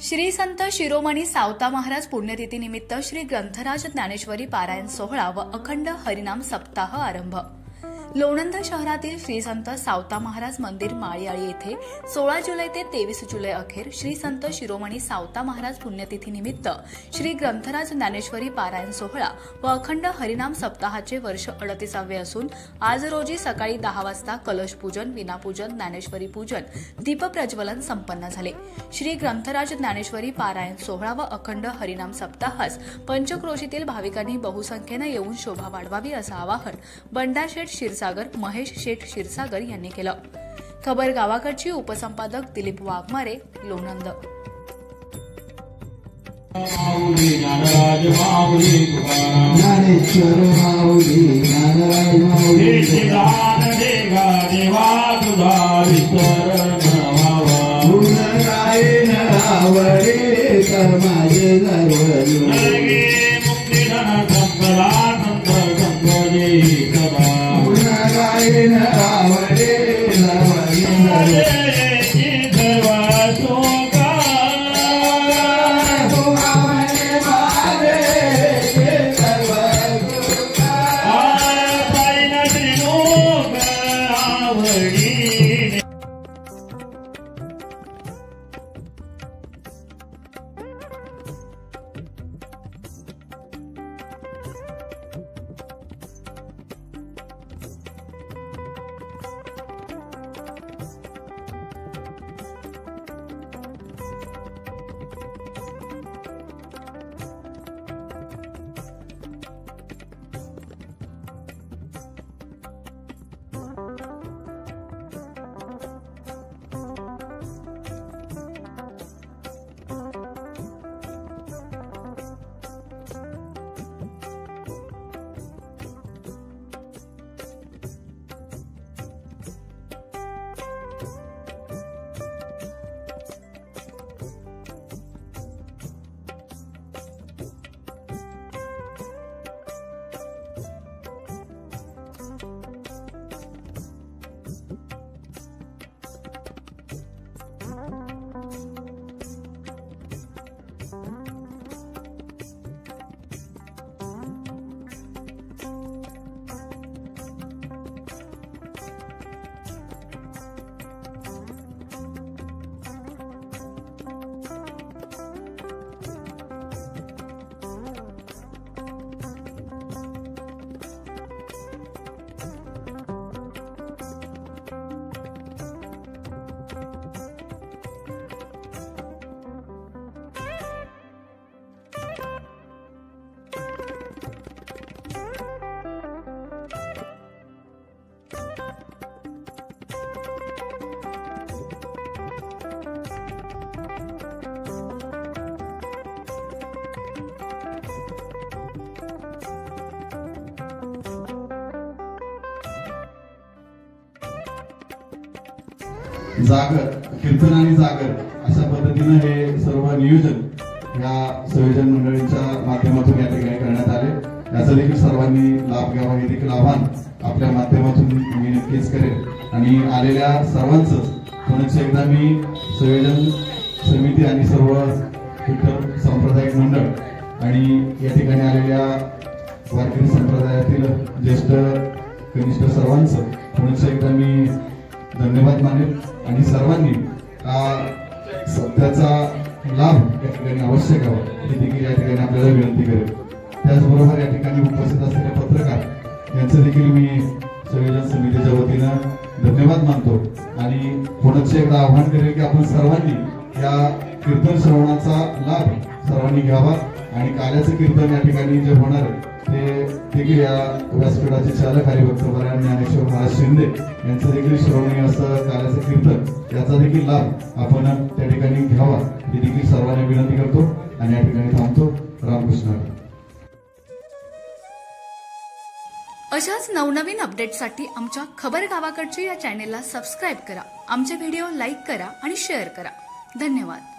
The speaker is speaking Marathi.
श्री संत शिरोमणी सावता महाराज पुण्यतिथी निमित्त श्री ग्रंथराज ज्ञानेश्वरी पारायण सोहळा व अखंड हरिनाम सप्ताह आरंभ। लोणंद शहरातील श्री संत सावता महाराज मंदिर माळीआळी येथे 16 जुलै ते 23 जुलै अखेर श्री संत शिरोमणी सावता महाराज पुण्यतिथी निमित्त श्री ग्रंथराज ज्ञानेश्वरी पारायण सोहळा व अखंड हरिनाम सप्ताहाचे वर्ष 38वे असून आज रोजी सकाळी 10 वाजता कलश पूजन, विनापूजन, ज्ञानेश्वरी पूजन, दीपप्रज्वलन संपन्न झाले। श्री ग्रंथराज ज्ञानेश्वरी पारायण सोहळा व अखंड हरिनाम सप्ताहास पंचक्रोशीतील भाविकांनी बहुसंख्येने येऊन शोभा वाढवावी असं आवाहन बंडा शेठ क्षीरसागर, महेश शेठ क्षीरसागर यांनी केलं। खबर गावाकडची उपसंपादक दिलीप वाघमारे, लोणंद। जागर, कीर्तन आणि जागर अशा पद्धतीने हे सर्व नियोजन या संयोजन मंडळींच्या माध्यमातून या ठिकाणी करण्यात आले। याचा देखील सर्वांनी लाभ घ्यावा हे देखील आवाहन आपल्या माध्यमातून मी नक्कीच करेन आणि आलेल्या सर्वांचं पुन्हा एकदा मी संयोजन समिती आणि सर्व इतर सांप्रदायिक मंडळ आणि या ठिकाणी आलेल्या वारकरी संप्रदायातील ज्येष्ठ कनिष्ठ सर्वांचं पुन्हा एकदा मी धन्यवाद मानेल आणि सर्वांनी सत्याचा लाभ या ठिकाणी अवश्य घ्यावा ही देखील या ठिकाणी आपल्याला विनंती करेल। त्याचबरोबर या ठिकाणी उपस्थित असलेले पत्रकार यांचं देखील मी संयोजन समितीच्या वतीनं धन्यवाद मानतो आणि पुन्हा एकदा आवाहन करेल की आपण सर्वांनी या कीर्तन श्रवणाचा लाभ सर्वांनी घ्यावा आणि काल्याचं कीर्तन या ठिकाणी जे होणार आहे ते देखील या व्यासपीठाचे चालक हरिभक्त परायण ज्ञानेश्वर महाराज शिंदे यांचं देखील श्रवणीय असं काल्याचं कीर्तन याचा देखील लाभ आपण त्या ठिकाणी घ्यावा ही देखील सर्वांना विनंती करतो आणि या ठिकाणी थांबतो। रामकृष्ण। अशाच नवनवीन अपडेटसाठी आमच्या खबर गावाकडची या चॅनेलला सबस्क्राईब करा, आमचे व्हिडिओ लाईक करा आणि शेअर करा। धन्यवाद।